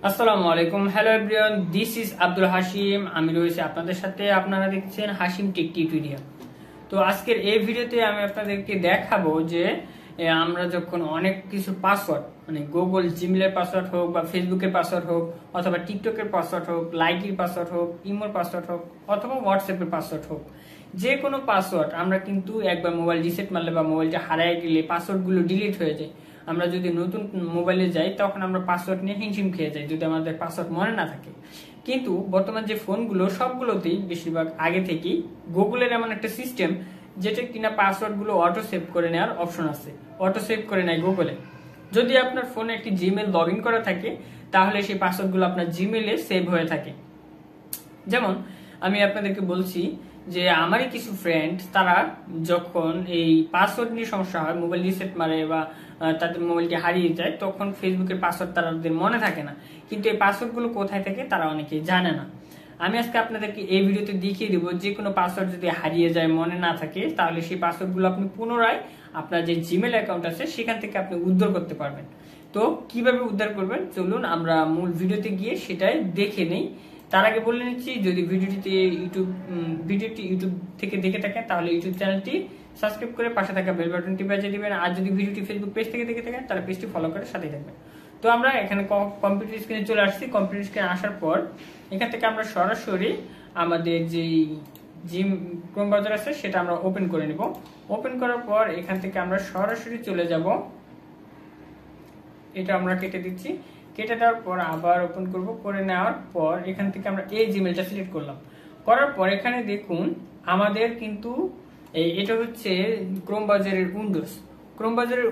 আসসালামু আলাইকুম, hello everyone, this is Abdul Hasim. আমি রয়েছি আপনাদের সাথে। আপনারা দেখছেন হাসিম টেক টিউটোরিয়াল। তো আজকের এই ভিডিওতে আমি আপনাদেরকে দেখাবো যে আমরা যখন অনেক কিছু পাসওয়ার্ড মানে গুগল জিমেলের পাসওয়ার্ড হোক বা ফেসবুকের পাসওয়ার্ড হোক অথবা টিকটকের পাসওয়ার্ড হোক, লাইকির পাসওয়ার্ড হোক, ইমোর পাসওয়ার্ড হোক অথবা হোয়াটসঅ্যাপের পাসওয়ার্ড হোক, যে কোনো পাসওয়ার্ড আমরা কিন্তু একবার মোবাইল রিসেট মারলে বা মোবাইলটা হারিয়ে গেলে পাসওয়ার্ডগুলো ডিলিট হয়ে যায়। আমরা যদি নতুন মোবাইলে যাই তখন আমরা পাসওয়ার্ড নিয়ে হিমশিম খেয়ে যাই যদি আমাদের পাসওয়ার্ড মনে না থাকে। কিন্তু বর্তমান যে ফোনগুলো সবগুলোতেই বেশিরভাগ আগে থেকেই গুগলের এমন একটা সিস্টেম যেটা কিনা পাসওয়ার্ড গুলো অটো সেভ করে নেওয়ার অপশন আছে। অটো সেভ করে নেয় গুগলে। যদি আপনার ফোনে একটি জিমেল লগ ইন করা থাকে তাহলে সেই পাসওয়ার্ড গুলো আপনার জিমেলে সেভ হয়ে থাকে। যেমন আমি আপনাদেরকে বলছি যে আমারই কিছু ফ্রেন্ড তারা যখন এই পাসওয়ার্ড নিয়ে সমস্যা হয়, মোবাইল রিসেট মারে বা তাদের মোবাইলটি হারিয়ে যায়, তখন ফেসবুকের পাসওয়ার্ড তাদের মনে থাকে না। কিন্তু এই পাসওয়ার্ড গুলো কোথায় থাকে তারা অনেকেই জানে না। আমি আজকে আপনাদেরকে এই ভিডিওতে দেখিয়ে দিব যে কোনো পাসওয়ার্ড যদি হারিয়ে যায়, মনে না থাকে, তাহলে সেই পাসওয়ার্ড গুলো আপনি পুনরায় আপনার যে জিমেল অ্যাকাউন্ট আছে সেখান থেকে আপনি উদ্ধার করতে পারবেন। তো কিভাবে উদ্ধার করবেন চলুন আমরা মূল ভিডিওতে গিয়ে সেটাই দেখে নেই। তার আগে বলে নিচ্ছি, যদি ভিডিওটি ইউটিউব থেকে দেখে থাকেন তাহলে ইউটিউব চ্যানেলটি সাবস্ক্রাইব করে পাশে থাকা বেল বাটনটি বাজিয়ে দিবেন। আর যদি ভিডিওটি ফেসবুক পেজ থেকে দেখে থাকেন তাহলে পেজটি ফলো করে সাথে থাকবেন। তো আমরা এখানে কম্পিউটার স্ক্রিনে চলে আসছি। কম্পিউটার স্ক্রিনে আসার পর এখান থেকে আমরা সরাসরি আমাদের যে জিম ক্রোম ব্রাউজার আছে সেটা আমরা ওপেন করে নিব। ওপেন করার পর এখান থেকে আমরা সরাসরি চলে যাব, এটা আমরা কেটে দিচ্ছি। কেটে দেওয়ার পর আবার ওপেন করব। করে নেওয়ার পর এখান থেকে আমরা এই জিমেলটা সিলেক্ট করলাম। করার পর এখানে দেখুন আমাদের কিন্তু এটা হচ্ছে ক্রোম ব্রাউজারের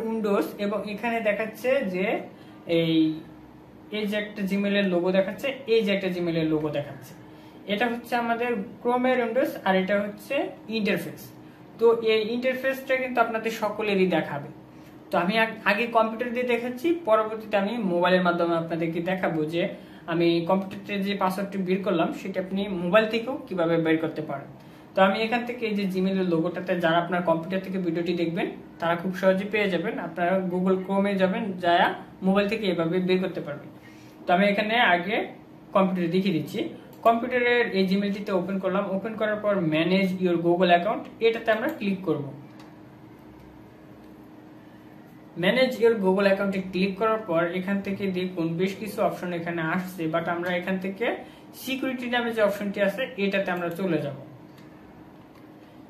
উইন্ডোজ এবং এখানে দেখাচ্ছে যে এই যে একটা জিমেলের লোগো দেখাচ্ছে, এই যে একটা জিমেলের লোগো দেখাচ্ছে। এটা হচ্ছে আমাদের ক্রোমের উইন্ডোজ আর এটা হচ্ছে ইন্টারফেস। তো এই ইন্টারফেসটা কিন্তু আপনাদের সকলেরই দেখাবে। তো আমি আগে কম্পিউটার দিয়ে দেখাচ্ছি, পরবর্তীতে আমি মোবাইলের মাধ্যমে আপনাদেরকে দেখাবো যে আমি কম্পিউটারে যে পাসওয়ার্ডটি বের করলাম সেটা আপনি মোবাইল থেকেও কিভাবে বের করতে পারেন। তো আমি এখান থেকে এই যে জিমেলের লোগোটাতে যারা আপনার কম্পিউটার থেকে ভিডিওটি দেখবেন তারা খুব সহজে পেয়ে যাবেন। আপনারা গুগল ক্রোমে যাবেন, যা মোবাইল থেকে এভাবে বের করতে পারবেন। তো আমি এখানে আগে কম্পিউটারে দেখিয়ে দিচ্ছি। কম্পিউটারের এই জিমেলটিতে ওপেন করলাম। ওপেন করার পর ম্যানেজ ইউর গুগল অ্যাকাউন্ট, এটাতে আমরা ক্লিক করব। ম্যানেজ ইউর গুগল অ্যাকাউন্টে ক্লিক করার পর এখান থেকে দেখুন বেশ কিছু অপশন এখানে আসছে, বাট আমরা এখান থেকে সিকিউরিটি নামে যে অপশনটি আছে এটাতে আমরা চলে যাব।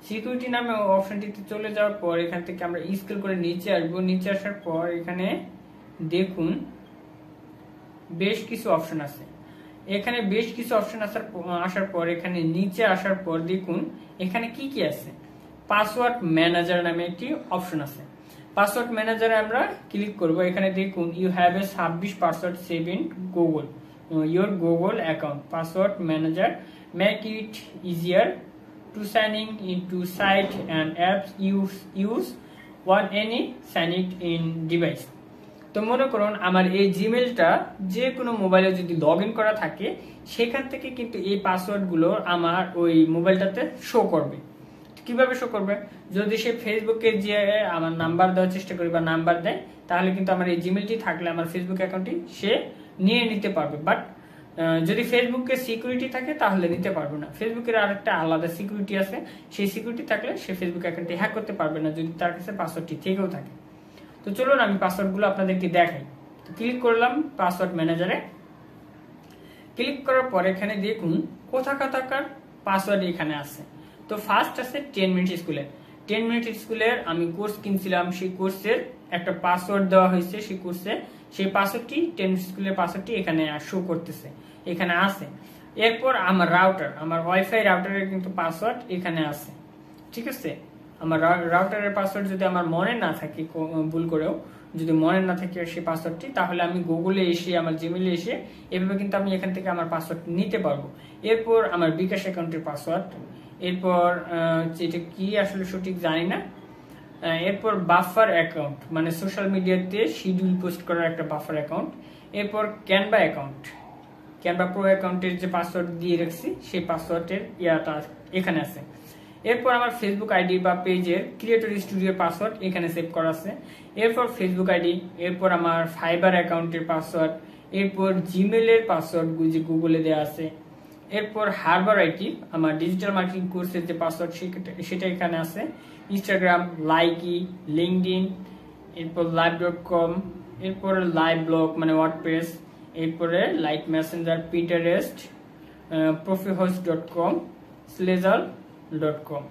সিকিউরিটি নামে অপশনটিতে চলে যাওয়ার পর এখান থেকে আমরা স্ক্রল করে নিচে আসবো। নিচে আসার পর এখানে দেখুন বেশ কিছু অপশন আছে। এখানে বেশ কিছু অপশন আসার পর এখানে নিচে আসার পর দেখুন এখানে কি কি আছে। পাসওয়ার্ড ম্যানেজার নামে একটি অপশন আছে। পাসওয়ার্ড ম্যানেজারে আমরা ক্লিক করব। এখানে দেখুন you have a 26 password save in Google your Google account. Password manager make it easier to signing into site and apps use one any sign it in device। তো মনে করুন আমার এই জিমেলটা যে কোনো মোবাইলে যদি লগ ইন করা থাকে সেখান থেকে কিন্তু এই পাসওয়ার্ড গুলো আমার ওই মোবাইলটাতে শো করবে। কিভাবে শো করবে? যদি সে ফেসবুকে যে আমার নাম্বার দেওয়ার চেষ্টা করি বা নাম্বার দেয় তাহলে কিন্তু আমার এই জিমেলটি থাকলে আমার ফেসবুক অ্যাকাউন্টটি সে নিয়ে নিতে পারবে। বাট যদি ফেসবুকে সিকিউরিটি থাকে তাহলে নিতে পারবে না। ফেসবুকের আরেকটা আলাদা সিকিউরিটি আছে, সেই সিকিউরিটি থাকলে সে ফেসবুক অ্যাকাউন্টটি হ্যাক করতে পারবে না যদি তার কাছে পাসওয়ার্ডটি থেকেও থাকে। তো চলুন আমি পাসওয়ার্ডগুলো আপনাদেরকে দেখাই। তো ক্লিক করলাম পাসওয়ার্ড ম্যানেজারে। ক্লিক করার পর এখানে দেখুন কোথাকার পাসওয়ার্ড এখানে আছে। তো ফার্স্ট আছে 10 মিনিট স্কুলের। 10 মিনিট স্কুলের আমি কোর্স কিনছিলাম, সেই কোর্সের একটা পাসওয়ার্ড দেওয়া হয়েছে সেই কোর্সে। সেই পাসওয়ার্ডটি 10 মিনিট স্কুলের পাসওয়ার্ডটি এখানে শো করতেছে, এখানে আছে। এরপর আমার রাউটার, আমার ওয়াইফাই রাউটারের কিন্তু পাসওয়ার্ড এখানে আছে। ঠিক আছে, আমার রাউটারের পাসওয়ার্ড যদি আমার মনে না থাকে, ভুল করেও যদি মনে না থাকে সেই পাসওয়ার্ডটি, তাহলে আমি গুগলে এসে আমার জিমেলে এসে এভাবে কিন্তু আমি এখান থেকে আমার পাসওয়ার্ড নিতে পারবো। এরপর আমার বিকাশ অ্যাকাউন্টের পাসওয়ার্ড, এরপর এটা কি আসলে সঠিক জানি না। এরপর বাফার অ্যাকাউন্ট মানে সোশ্যাল মিডিয়াতে শিডিউল পোস্ট করার একটা বাফার অ্যাকাউন্ট। এরপর ক্যানভা অ্যাকাউন্ট, ক্যানভা প্রো অ্যাকাউন্টের যে পাসওয়ার্ড দিয়ে রাখছি সেই পাসওয়ার্ডের ইয়াটা এখানে আছে। এরপর আমার ফেসবুক আইডি বা পেজের ক্রিয়েটর স্টুডিওর পাসওয়ার্ড এখানে সেভ করা আছে। এরপর ফেসবুক আইডি, এরপর আমার ফাইবার অ্যাকাউন্টের পাসওয়ার্ড, এরপর জিমেলের পাসওয়ার্ড যে গুগলে দেওয়া আছে, এরপর হারবার আইটি আমার ডিজিটাল মার্কেটিং কোর্সের যে পাসওয়ার্ড সেটা এখানে আছে, ইনস্টাগ্রাম, লাইকি, লিঙ্কডইন, এরপর live.com, এরপরে লাইভ ব্লগ মানে ওয়ার্ডপ্রেস, এরপরে light messenger, Pinterest, profihost.com, slezal.com,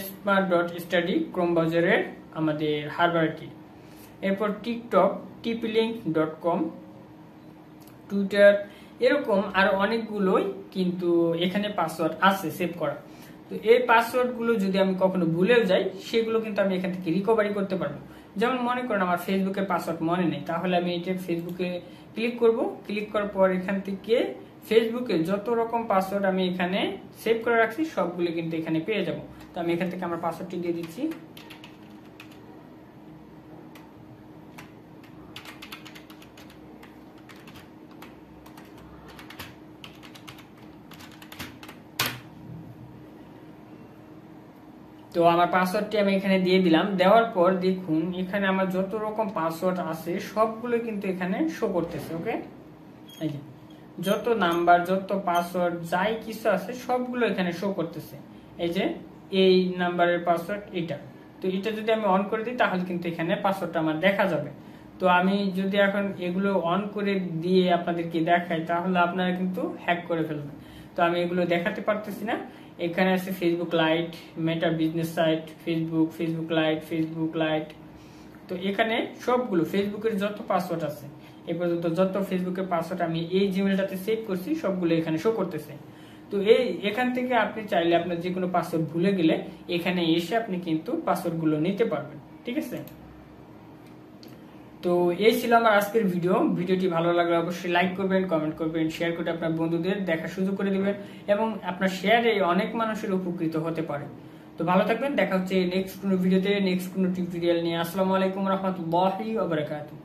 smart.study Chrome ব্রাউজারের আমাদের হারবারটি, এরপর টিকটক tplink.com, টুইটার, এরকম আরো অনেকগুলোই কিন্তু এখানে পাসওয়ার্ড আছে সেভ করা। তো এই পাসওয়ার্ড গুলো যদি আমি কখনো ভুলেও যাই সেগুলো কিন্তু আমি এখান থেকে রিকভারি করতে পারবো। যেমন মনে করেন আমার ফেসবুকের পাসওয়ার্ড মনে নেই, তাহলে আমি এটা ফেসবুকে ক্লিক করব, ক্লিক করার পর এখান থেকে ফেসবুকে যত রকম পাসওয়ার্ড আমি এখানে সেভ করে রাখছি সবগুলো কিন্তু এখানে পেয়ে যাব। তো আমি এখান থেকে আমার পাসওয়ার্ডটি দিয়ে দিচ্ছি। তো আমার পাসওয়ার্ডটি আমি এখানে দিয়ে দিলাম। দেওয়ার পর দেখুন এখানে আমার যত রকম পাসওয়ার্ড আছে সবগুলো কিন্তু এখানে শো করতেছে। ওকে, এই যে যত নাম্বার, যত পাসওয়ার্ড, যাই কিছু আছে সবগুলো এখানে শো করতেছে। এই যে এই নাম্বারের পাসওয়ার্ড এটা, তো এটা যদি আমি অন করে দিই তাহলে কিন্তু এখানে পাসওয়ার্ডটা আমার দেখা যাবে। তো আমি যদি এখন এগুলো অন করে দিয়ে আপনাদেরকে দেখাই তাহলে আপনারা কিন্তু হ্যাক করে ফেলবেন। তো আমি এগুলো দেখাতে পারতেছি না। এখানে আছে Facebook Lite, Meta business site, Facebook Lite. তো এখানে সবগুলো ফেসবুকের যত পাসওয়ার্ড আছে এই পর্যন্ত যত ফেসবুকের পাসওয়ার্ড আমি এই জিমেলটাতে সেভ করছি সবগুলো এখানে শো করতেছে। তো এখান থেকে আপনি চাইলে আপনার যে কোনো পাসওয়ার্ড ভুলে গেলে এখানে এসে আপনি কিন্তু পাসওয়ার্ড গুলো নিতে পারবেন। ঠিক আছে, তো এই ছিল আমার আজকের ভিডিওটি ভালো লাগলে অবশ্যই লাইক করবেন, কমেন্ট করবেন, শেয়ার করে আপনার বন্ধুদের দেখার সুযোগ করে দিবেন এবং আপনার শেয়ারে অনেক মানুষের উপকৃত হতে পারে। তো ভালো থাকবেন, দেখা হচ্ছে নেক্সট কোনো ভিডিওতে, নেক্সট কোনো টিউটোরিয়াল নিয়ে। আসসালামু আলাইকুম রহমতুল্লাহি ওয়া বারাকাতুহু।